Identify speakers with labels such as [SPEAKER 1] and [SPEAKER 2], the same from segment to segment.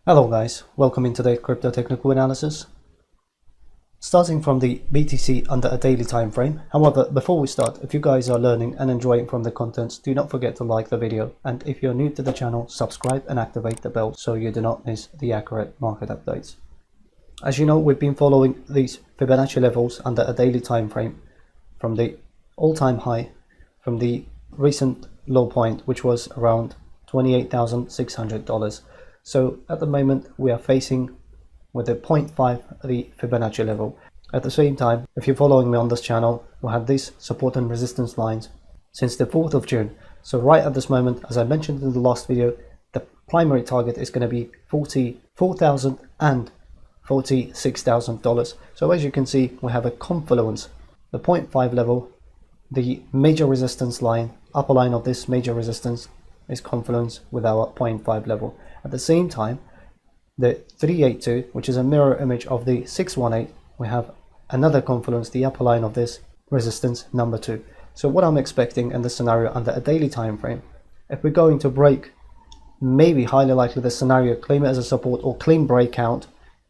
[SPEAKER 1] Hello guys, welcome into the crypto technical analysis. Starting from the BTC under a daily time frame. However, before we start, if you guys are learning and enjoying from the contents, do not forget to like the video, and if you're new to the channel, subscribe and activate the bell so you do not miss the accurate market updates. As you know, we've been following these Fibonacci levels under a daily time frame from the all-time high from the recent low point, which was around $28,600. So at the moment we are facing with a 0.5 the Fibonacci level. At the same time, if you're following me on this channel, we had these support and resistance lines since the 4th of June. So right at this moment, as I mentioned in the last video, the primary target is going to be $44,000 and $46,000. So as you can see, we have a confluence, the 0.5 level, the major resistance line, upper line of this major resistance is confluence with our 0.5 level. At the same time, the 382, which is a mirror image of the 618, we have another confluence, the upper line of this resistance, number 2. So what I'm expecting in this scenario under a daily time frame, if we're going to break, maybe highly likely the scenario, claim it as a support or clean breakout.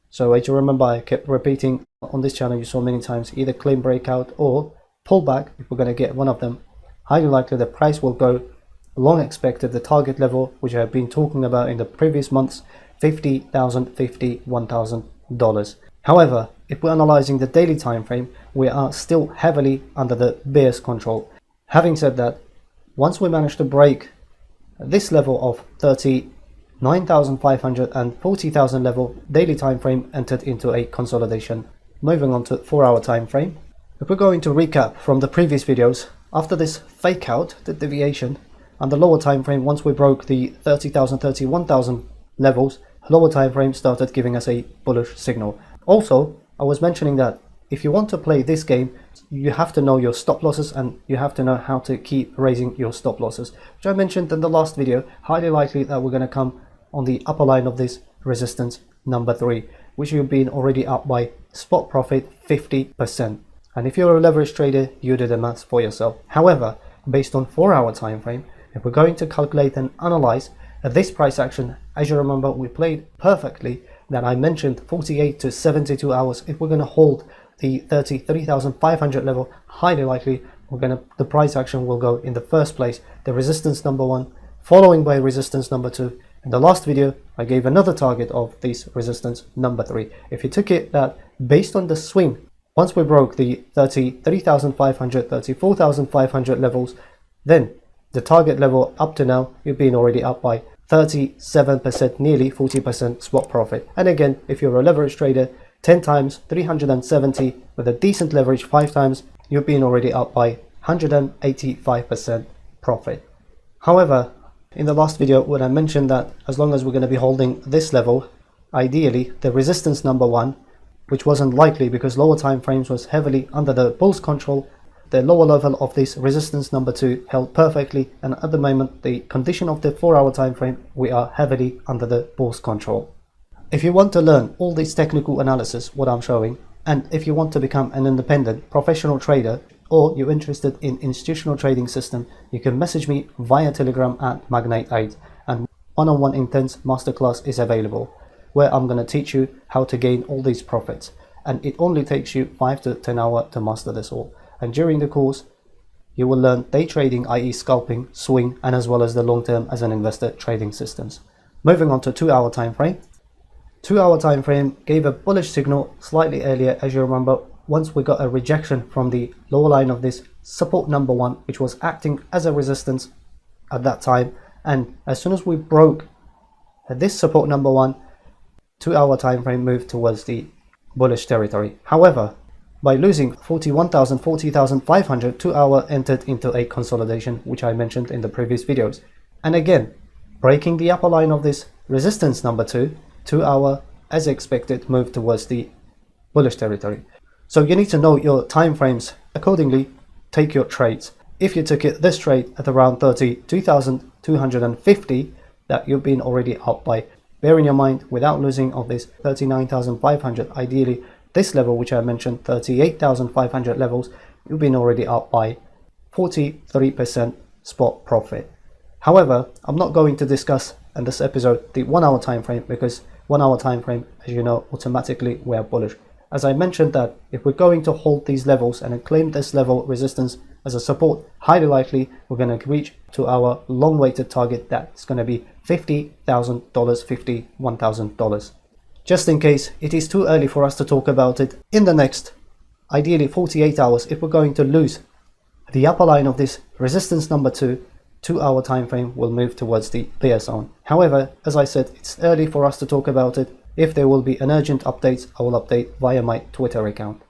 [SPEAKER 1] So as you remember, I kept repeating on this channel, you saw many times, either clean breakout or pullback. If we're going to get one of them, highly likely the price will go long expected the target level, which I have been talking about in the previous months, $50,000, $51,000. However, if we're analyzing the daily time frame, we are still heavily under the bear's control. Having said that, once we manage to break this level of 39,500 and 40,000 level, daily time frame entered into a consolidation. Moving on to 4-hour time frame. If we're going to recap from the previous videos, after this fake out, the deviation, and the lower time frame, once we broke the 30,000, 31,000 levels, lower time frame started giving us a bullish signal. Also, I was mentioning that if you want to play this game, you have to know your stop losses and you have to know how to keep raising your stop losses, which I mentioned in the last video. Highly likely that we're going to come on the upper line of this resistance, number 3, which you've been already up by spot profit 50%. And if you're a leverage trader, you do the maths for yourself. However, based on 4-hour time frame, if we're going to calculate and analyze this price action, as you remember, we played perfectly that I mentioned 48 to 72 hours. If we're going to hold the 33,500 level, highly likely the price action will go in the first place, the resistance number 1, following by resistance number 2. In the last video, I gave another target of this resistance number 3. If you took it that based on the swing, once we broke the 33,500, 34,500 levels, then the target level up to now, you've been already up by 37%, nearly 40% swap profit. And again, if you're a leverage trader, 10 times 370 with a decent leverage 5 times, you've been already up by 185% profit. However, in the last video, when I mentioned that as long as we're going to be holding this level, ideally the resistance number 1, which wasn't likely because lower time frames was heavily under the bull's control, the lower level of this resistance number 2 held perfectly, and at the moment the condition of the 4-hour time frame, we are heavily under the bull's control. If you want to learn all this technical analysis what I'm showing, and if you want to become an independent professional trader, or you're interested in institutional trading system, you can message me via Telegram at Magnate8, and one-on-one intense masterclass is available where I'm going to teach you how to gain all these profits, and it only takes you 5 to 10 hours to master this all. And during the course, you will learn day trading, i.e. scalping, swing, and as well as the long-term as an investor trading systems. Moving on to 2-hour time frame. 2-hour time frame gave a bullish signal slightly earlier, as you remember, once we got a rejection from the lower line of this support number 1, which was acting as a resistance at that time. And as soon as we broke this support number 1, 2-hour time frame moved towards the bullish territory. However, by losing 41,000, 40,500, 2-hour entered into a consolidation, which I mentioned in the previous videos. And again, breaking the upper line of this resistance number 2, 2-hour, as expected, moved towards the bullish territory. So you need to know your time frames accordingly, take your trades. If you took this trade at around 32,250, that you've been already up by. Bear in your mind, without losing of this 39,500, ideally this level, which I mentioned, 38,500 levels, you've been already up by 43% spot profit. However, I'm not going to discuss in this episode the 1 hour time frame because 1 hour time frame, as you know, automatically we are bullish. As I mentioned that if we're going to hold these levels and then claim this level resistance as a support, highly likely we're going to reach to our long weighted target. That's going to be $50,000, $51,000. Just in case it is too early for us to talk about it, in the next ideally 48 hours, if we're going to lose the upper line of this resistance number 2 hour time frame will move towards the bear zone. However, as I said, it's early for us to talk about it. If there will be an urgent update, I will update via my Twitter account.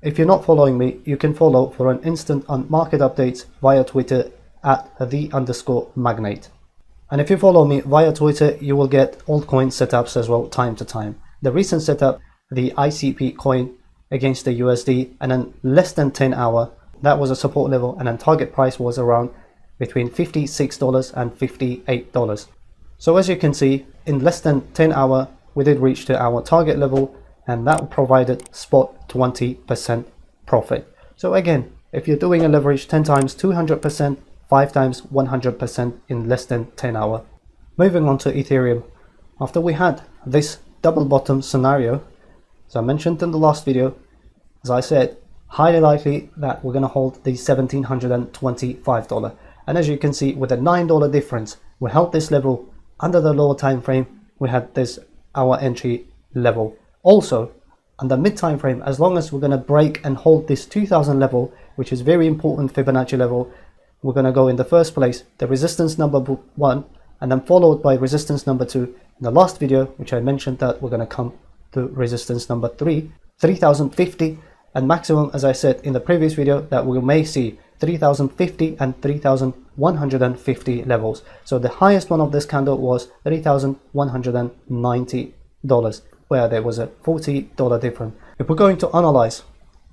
[SPEAKER 1] If you're not following me, you can follow for an instant on market updates via Twitter at @the_magnate. And if you follow me via Twitter, you will get altcoin setups as well time to time. The recent setup, the ICP coin against the USD, and then less than 10 hour, that was a support level, and then target price was around between $56 and $58. So as you can see, in less than 10 hour, we did reach to our target level, and that provided spot 20% profit. So again, if you're doing a leverage 10 times 200%, 5 times 100% in less than 10 hour. Moving on to Ethereum, after we had this double bottom scenario, as I mentioned in the last video, as I said, highly likely that we're going to hold the $1,725. And as you can see, with a $9 difference, we held this level under the lower time frame. We had this our entry level. Also, on the mid time frame, as long as we're going to break and hold this 2000 level, which is very important Fibonacci level, we're going to go in the first place, the resistance number 1, and then followed by resistance number 2. In the last video, which I mentioned that we're going to come to resistance number 3, 3050, and maximum, as I said in the previous video, that we may see 3050 and 3150 levels. So the highest one of this candle was $3,190, where there was a $40 difference. If we're going to analyze,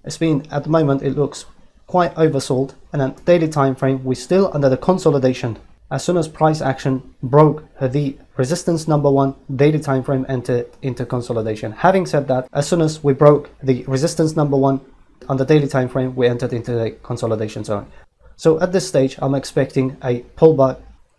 [SPEAKER 1] it's been at the moment it looks quite oversold, and then daily time frame we're still under the consolidation. As soon as price action broke the resistance number 1, daily time frame entered into consolidation. Having said that, as soon as we broke the resistance number 1 on the daily time frame, we entered into the consolidation zone. So at this stage, I'm expecting a pullback.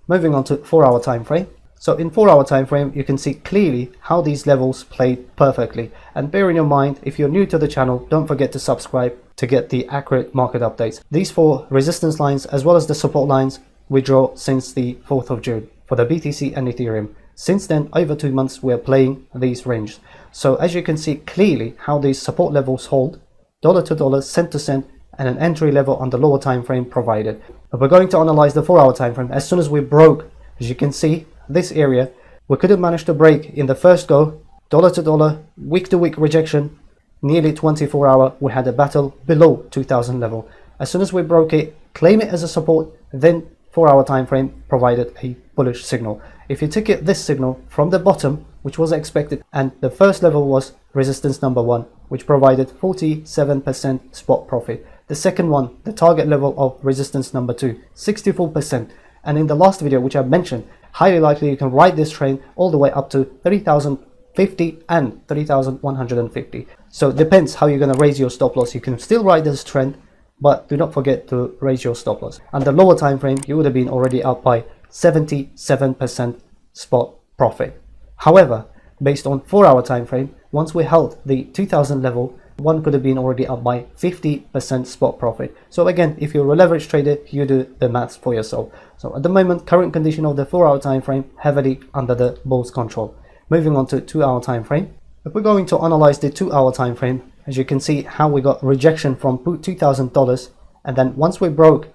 [SPEAKER 1] Moving on to 4 hour time frame. So in 4 hour time frame, you can see clearly how these levels played perfectly. And bear in your mind, if you're new to the channel, don't forget to subscribe to get the accurate market updates. These 4 resistance lines, as well as the support lines, we draw since the 4th of June for the BTC and Ethereum. Since then, over 2 months, we're playing these ranges. So as you can see clearly how these support levels hold, dollar to dollar, cent to cent, and an entry level on the lower time frame provided. But we're going to analyze the 4 hour time frame. As soon as we broke, as you can see, this area, we couldn't manage to break in the first go. Dollar to dollar, week to week rejection, nearly 24 hour, we had a battle below 2000 level. As soon as we broke it, claim it as a support, then 4 hour time frame provided a bullish signal. If you took it this signal from the bottom, which was expected, and the first level was resistance number 1, which provided 47% spot profit. The second one, the target level of resistance number 2, 64%. And in the last video, which I mentioned, highly likely you can ride this trend all the way up to 30,050 and 30,150. So it depends how you're going to raise your stop loss. You can still ride this trend, but do not forget to raise your stop loss. And the lower time frame, you would have been already up by 77% spot profit. However, based on 4 hour time frame, once we held the 2000 level, one could have been already up by 50% spot profit. So again, if you're a leverage trader, you do the maths for yourself. So at the moment, current condition of the 4 hour time frame, heavily under the bull's control. Moving on to 2 hour time frame. If we're going to analyze the 2 hour time frame, as you can see how we got rejection from $2,000, and then once we broke,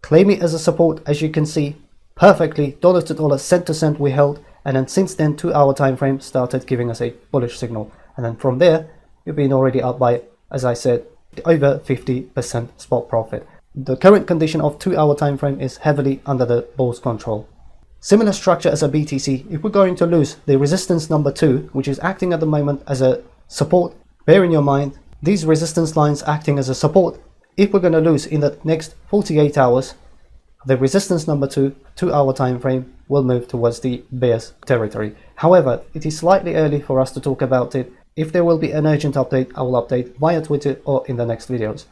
[SPEAKER 1] claim it as a support, as you can see perfectly, dollar to dollar, cent to cent we held, and then since then 2 hour time frame started giving us a bullish signal, and then from there you've been already up by, as I said, over 50% spot profit. The current condition of 2 hour time frame is heavily under the bull's control. Similar structure as a BTC, if we're going to lose the resistance number 2, which is acting at the moment as a support, bear in your mind, these resistance lines acting as a support, if we're going to lose in the next 48 hours, the resistance number 2, 2 hour time frame, will move towards the bear's territory. However, it is slightly early for us to talk about it. If there will be an urgent update, I will update via Twitter or in the next videos.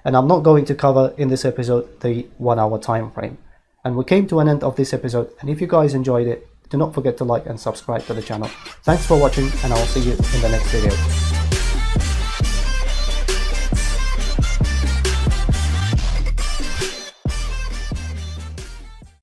[SPEAKER 1] And I'm not going to cover in this episode the 1 hour time frame. And we came to an end of this episode, and if you guys enjoyed it, do not forget to like and subscribe to the channel. Thanks for watching, and I will see you in the next video.